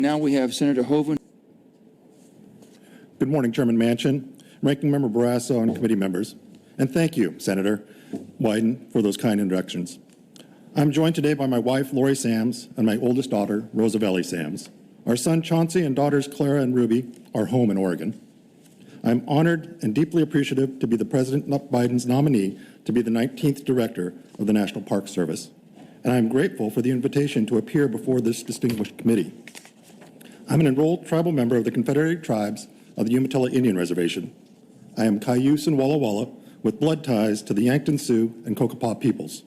Now we have Senator Hoeven. Good morning, Chairman Manchin, Ranking Member Barrasso, and committee members. And thank you, Senator Wyden, for those kind introductions. I'm joined today by my wife, Lori Sams, and my oldest daughter, Rosavelli Sams. Our son, Chauncey, and daughters, Clara and Ruby, are home in Oregon. I'm honored and deeply appreciative to be the President Biden's nominee to be the 19th Director of the National Park Service. And I'm grateful for the invitation to appear before this distinguished committee. I'm an enrolled tribal member of the Confederated Tribes of the Umatilla Indian Reservation. I am Cayuse and Walla Walla with blood ties to the Yankton Sioux and Kokopah peoples.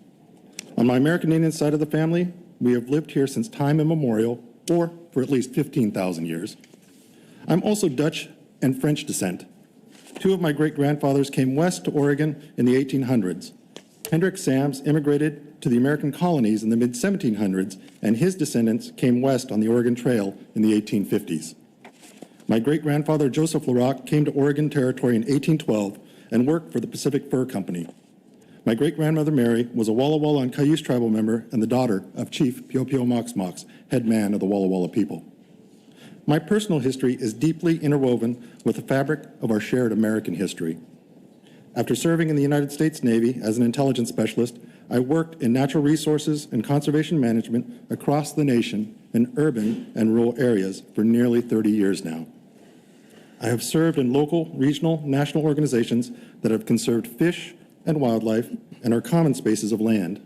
On my American Indian side of the family, we have lived here since time immemorial, or for at least 15,000 years. I'm also Dutch and French descent. Two of my great-grandfathers came west to Oregon in the 1800s. Hendrik Sams immigrated to the American colonies in the mid-1700s, and his descendants came west on the Oregon Trail in the 1850s. My great-grandfather Joseph LaRock came to Oregon Territory in 1812 and worked for the Pacific Fur Company. My great-grandmother Mary was a Walla Walla and Cayuse tribal member and the daughter of Chief Pio Pio Mox Mox, head man of the Walla Walla people. My personal history is deeply interwoven with the fabric of our shared American history. After serving in the United States Navy as an intelligence specialist, I worked in natural resources and conservation management across the nation in urban and rural areas for nearly 30 years now. I have served in local, regional, national organizations that have conserved fish and wildlife and our common spaces of land.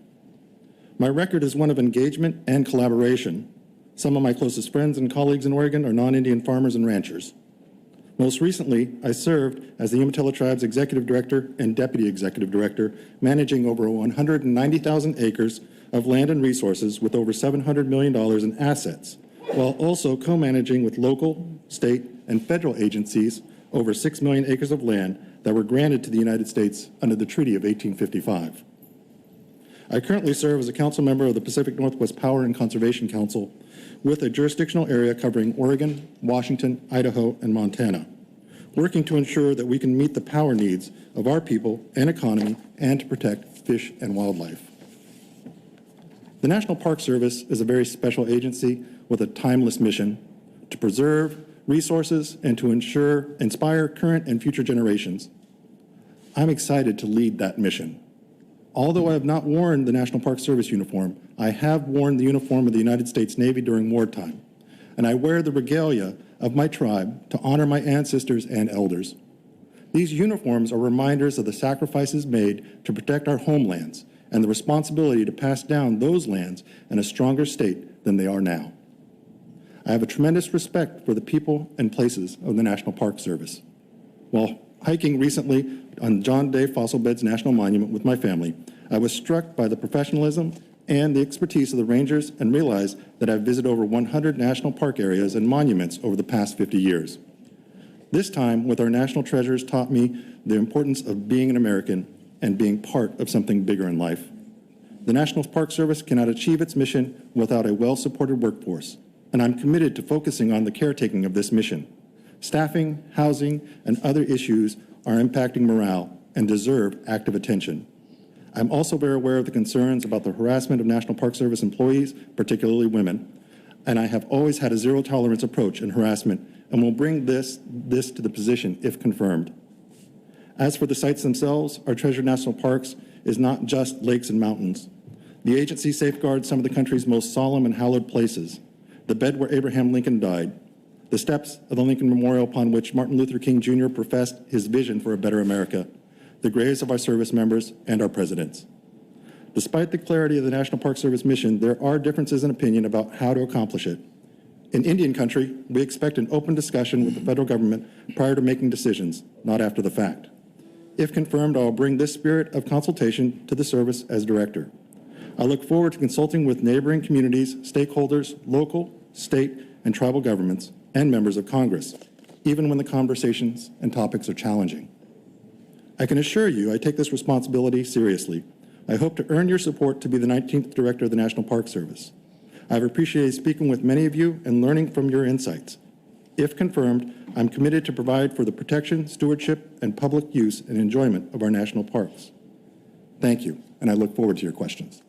My record is one of engagement and collaboration. Some of my closest friends and colleagues in Oregon are non-Indian farmers and ranchers. Most recently, I served as the Umatilla Tribe's Executive Director and Deputy Executive Director, managing over 190,000 acres of land and resources with over $700 million in assets, while also co-managing with local, state, and federal agencies over 6 million acres of land that were granted to the United States under the Treaty of 1855. I currently serve as a council member of the Pacific Northwest Power and Conservation Council with a jurisdictional area covering Oregon, Washington, Idaho, and Montana, working to ensure that we can meet the power needs of our people and economy and to protect fish and wildlife. The National Park Service is a very special agency with a timeless mission to preserve resources and to inspire current and future generations. I'm excited to lead that mission. Although I have not worn the National Park Service uniform, I have worn the uniform of the United States Navy during wartime, and I wear the regalia of my tribe to honor my ancestors and elders. These uniforms are reminders of the sacrifices made to protect our homelands and the responsibility to pass down those lands in a stronger state than they are now. I have a tremendous respect for the people and places of the National Park Service. While hiking recently on John Day Fossil Beds National Monument with my family, I was struck by the professionalism and the expertise of the rangers and realized that I've visited over 100 national park areas and monuments over the past 50 years. This time with our national treasures taught me the importance of being an American and being part of something bigger in life. The National Park Service cannot achieve its mission without a well-supported workforce, and I'm committed to focusing on the caretaking of this mission. Staffing, housing, and other issues are impacting morale and deserve active attention. I'm also very aware of the concerns about the harassment of National Park Service employees, particularly women, and I have always had a zero-tolerance approach in harassment and will bring this to the position if confirmed. As for the sites themselves, our treasured national parks is not just lakes and mountains. The agency safeguards some of the country's most solemn and hallowed places: the bed where Abraham Lincoln died, the steps of the Lincoln Memorial upon which Martin Luther King Jr. professed his vision for a better America, the graves of our service members and our presidents. Despite the clarity of the National Park Service mission, there are differences in opinion about how to accomplish it. In Indian country, we expect an open discussion with the federal government prior to making decisions, not after the fact. If confirmed, I will bring this spirit of consultation to the service as director. I look forward to consulting with neighboring communities, stakeholders, local, state, and tribal governments, and members of Congress, even when the conversations and topics are challenging. I can assure you I take this responsibility seriously. I hope to earn your support to be the 19th Director of the National Park Service. I've appreciated speaking with many of you and learning from your insights. If confirmed, I'm committed to provide for the protection, stewardship, and public use and enjoyment of our national parks. Thank you, and I look forward to your questions.